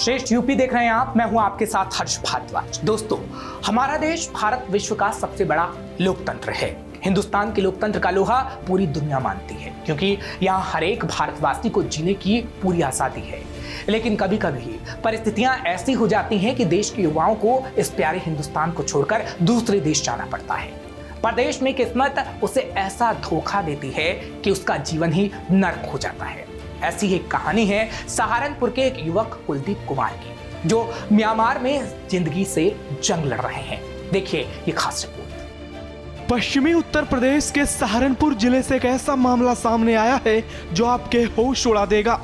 श्रेष्ठ यूपी देख रहे हैं आप, मैं हूं आपके साथ हर्ष भारद्वाज। दोस्तों, हमारा देश भारत विश्व का सबसे बड़ा लोकतंत्र है। हिंदुस्तान के लोकतंत्र का लोहा पूरी दुनिया मानती है, क्योंकि यहाँ हर एक भारतवासी को जीने की पूरी आजादी है। लेकिन कभी कभी परिस्थितियां ऐसी हो जाती हैं कि देश के युवाओं को इस प्यारे हिंदुस्तान को छोड़कर दूसरे देश जाना पड़ता है। परदेश में किस्मत उसे ऐसा धोखा देती है कि उसका जीवन ही नर्क हो जाता है। ऐसी ही एक कहानी है सहारनपुर के एक युवक कुलदीप कुमार की, जो म्यांमार में जिंदगी से जंग लड़ रहे हैं। देखिए ये खास रिपोर्ट। पश्चिमी उत्तर प्रदेश के सहारनपुर जिले से एक ऐसा मामला सामने आया है जो आपके होश उड़ा देगा।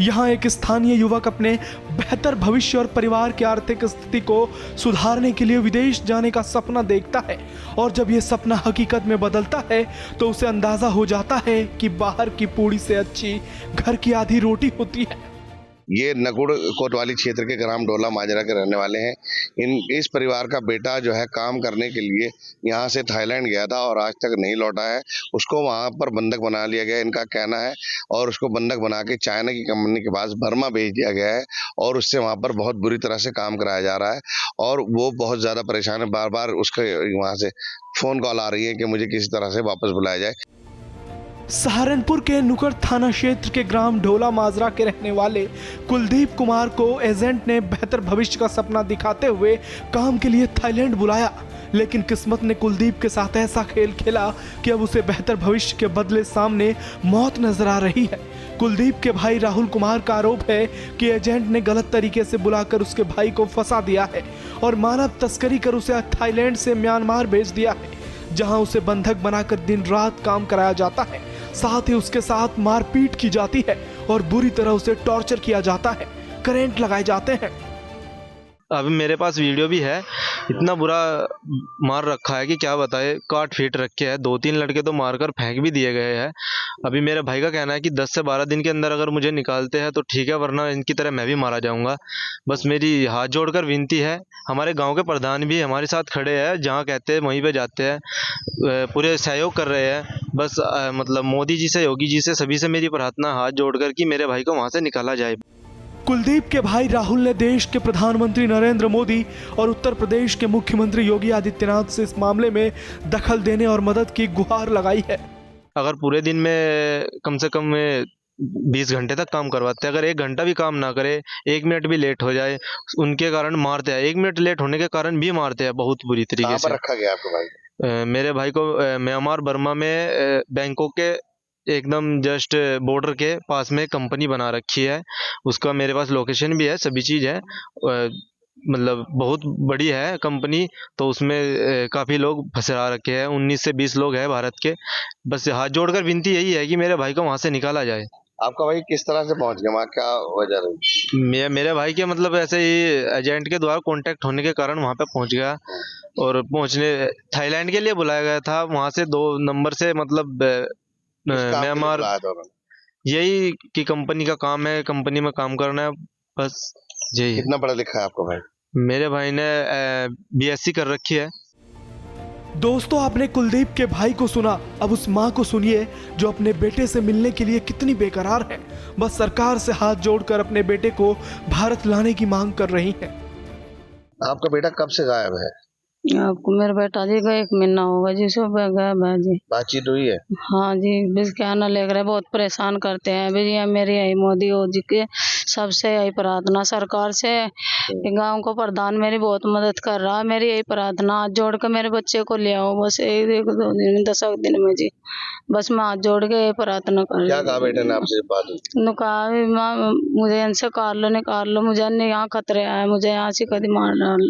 यहाँ एक स्थानीय युवक अपने बेहतर भविष्य और परिवार की आर्थिक स्थिति को सुधारने के लिए विदेश जाने का सपना देखता है, और जब ये सपना हकीकत में बदलता है तो उसे अंदाजा हो जाता है कि बाहर की पूड़ी से अच्छी घर की आधी रोटी होती है। ये नकुड़ कोतवाली क्षेत्र के ग्राम डोला माजरा के रहने वाले हैं। इस परिवार का बेटा जो है काम करने के लिए यहाँ से थाईलैंड गया था और आज तक नहीं लौटा है। उसको वहाँ पर बंधक बना लिया गया, इनका कहना है, और उसको बंधक बना के चाइना की कंपनी के पास बर्मा भेज दिया गया है और उससे वहाँ पर बहुत बुरी तरह से काम कराया जा रहा है और वो बहुत ज़्यादा परेशान है। बार बार उसके वहाँ से फ़ोन कॉल आ रही है कि मुझे किसी तरह से वापस बुलाया जाए। सहारनपुर के नुकड़ थाना क्षेत्र के ग्राम ढोला माजरा के रहने वाले कुलदीप कुमार को एजेंट ने बेहतर भविष्य का सपना दिखाते हुए काम के लिए थाईलैंड बुलाया, लेकिन किस्मत ने कुलदीप के साथ ऐसा खेल खेला कि अब उसे बेहतर भविष्य के बदले सामने मौत नजर आ रही है। कुलदीप के भाई राहुल कुमार का आरोप है कि एजेंट ने गलत तरीके से बुलाकर उसके भाई को फंसा दिया है और मानव तस्करी कर उसे थाईलैंड से म्यांमार भेज दिया है, जहां उसे बंधक बनाकर दिन रात काम कराया जाता है। साथ ही उसके साथ मारपीट की जाती है और बुरी तरह उसे टॉर्चर किया जाता है, करंट लगाए जाते हैं। अभी मेरे पास वीडियो भी है। इतना बुरा मार रखा है कि क्या बताए, काट फीट रखे हैं। 2-3 लड़के तो मारकर फेंक भी दिए गए हैं। अभी मेरे भाई का कहना है कि 10 से 12 दिन के अंदर अगर मुझे निकालते हैं तो ठीक है, वरना इनकी तरह मैं भी मारा जाऊंगा। बस मेरी हाथ जोड़कर विनती है। हमारे गांव के प्रधान भी हमारे साथ खड़े हैं, जहां कहते हैं वहीं पे जाते हैं, पूरे सहयोग कर रहे हैं। बस मतलब मोदी जी से, योगी जी से, सभी से मेरी प्रार्थना हाथ जोड़कर कि मेरे भाई को वहां से निकाला जाए। कुलदीप के भाई राहुल ने देश के प्रधानमंत्री नरेंद्र मोदी और उत्तर प्रदेश के मुख्यमंत्री योगी आदित्यनाथ से इस मामले में दखल देने और मदद की गुहार लगाई है। अगर पूरे दिन में कम से कम 20 घंटे तक काम करवाते हैं, अगर 1 घंटा भी काम ना करे, 1 मिनट भी लेट हो जाए, उनके कारण मारते हैं। 1 मिनट लेट होने के कारण भी मारते हैं बहुत बुरी तरीके से। रखा गया आपको भाई? मेरे भाई को म्यांमार बर्मा में बैंकॉक के एकदम जस्ट बॉर्डर के पास में कंपनी बना रखी है। उसका मेरे पास लोकेशन भी है, सभी चीज़ है। मतलब बहुत बड़ी है कंपनी, तो उसमें काफ़ी लोग फंसा रखे हैं। 19 से 20 लोग हैं भारत के। बस हाथ जोड़कर विनती यही है कि मेरे भाई को वहाँ से निकाला जाए। आपका भाई किस तरह से पहुंच गया वहाँ, क्या वजह रही? मेरे भाई के मतलब ऐसे ही एजेंट के द्वारा कांटेक्ट होने के कारण वहाँ पे पहुँच गया, और पहुँचने थाईलैंड के लिए बुलाया गया था। वहाँ से 2 नंबर से मतलब म्यांमार, यही कि कंपनी का काम है, कंपनी में काम करना है, बस यही। कितना पढ़ा लिखा है आपका भाई? मेरे भाई ने BSc कर रखी है। दोस्तों, आपने कुलदीप के भाई को सुना, अब उस माँ को सुनिए जो अपने बेटे से मिलने के लिए कितनी बेकरार है। बस सरकार से हाथ जोड़कर अपने बेटे को भारत लाने की मांग कर रही है। आपका बेटा कब से गायब है? आपको मेरा बेटा जी का 1 महीना होगा जी, सब गायब है जी। बातचीत हुई है? हाँ जी, बस क्या ना लेकर रहे, बहुत परेशान करते हैं भैया। मेरी यही मोदी जी के सबसे यही प्रार्थना सरकार से, गांव को प्रधान मेरी बहुत मदद कर रहा है। मेरी यही प्रार्थना, हाथ जोड़ कर मेरे बच्चे को ले आओ, बस 1-2 दिन में, 10 दिन में जी। बस मैं हाथ जोड़ के यही प्रार्थना कर रही। क्या कहा बेटे ने आपसे बात हुई? कहा मुझे इनसे निकाल लो, मुझे यहाँ खतरे आए, मुझे यहाँ से कभी मार डाल।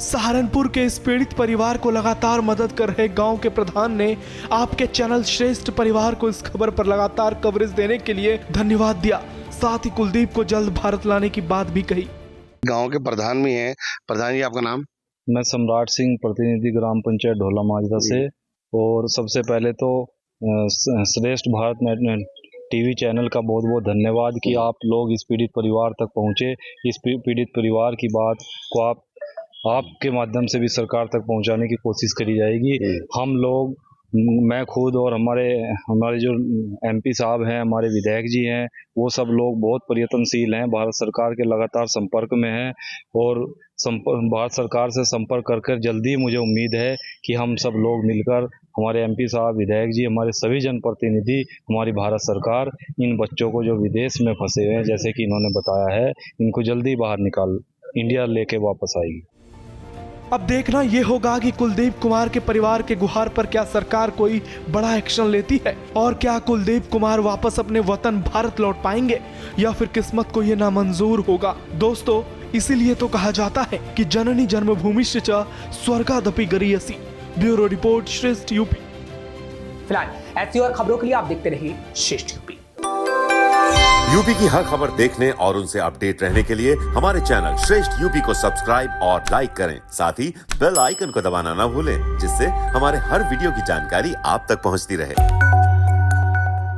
सहारनपुर के इस पीड़ित परिवार को लगातार मदद कर रहे गांव के प्रधान ने आपके चैनल श्रेष्ठ परिवार को इस खबर पर लगातार कवरेज देने के लिए धन्यवाद दिया। साथ ही कुलदीप को जल्द भारत लाने की बात भी कही। गांव के प्रधान भी हैं। प्रधान जी, आपका नाम? मैं सम्राट सिंह, प्रतिनिधि ग्राम पंचायत ढोला माजरा से। और सबसे पहले तो श्रेष्ठ भारत टीवी चैनल का बहुत बहुत धन्यवाद कि आप लोग इस पीड़ित परिवार तक पहुंचे। इस पीड़ित परिवार की बात को आपके माध्यम से भी सरकार तक पहुंचाने की कोशिश करी जाएगी। हम लोग मैं खुद और हमारे जो MP साहब हैं, हमारे विधायक जी हैं, वो सब लोग बहुत प्रयत्नशील हैं, भारत सरकार के लगातार संपर्क में हैं और भारत सरकार से संपर्क कर जल्दी मुझे उम्मीद है कि हम सब लोग मिलकर, हमारे MP साहब, विधायक जी, हमारे सभी जनप्रतिनिधि, हमारी भारत सरकार इन बच्चों को जो विदेश में फंसे हुए हैं, जैसे कि इन्होंने बताया है, इनको जल्दी बाहर निकाल इंडिया लेके वापस आएगी। अब देखना यह होगा कि कुलदीप कुमार के परिवार के गुहार पर क्या सरकार कोई बड़ा एक्शन लेती है और क्या कुलदीप कुमार वापस अपने वतन भारत लौट पाएंगे या फिर किस्मत को यह नामंजूर होगा। दोस्तों, इसीलिए तो कहा जाता है कि जननी जन्मभूमिश्च च स्वर्गादपि गरीयसी। ब्यूरो रिपोर्ट, श्रेष्ठ यूपी। फिलहाल ऐसी और खबरों के लिए आप देखते रहिए श्रेष्ठ यूपी। यूपी की हर खबर देखने और उनसे अपडेट रहने के लिए हमारे चैनल श्रेष्ठ यूपी को सब्सक्राइब और लाइक करें। साथ ही बेल आइकन को दबाना न भूलें, जिससे हमारे हर वीडियो की जानकारी आप तक पहुंचती रहे।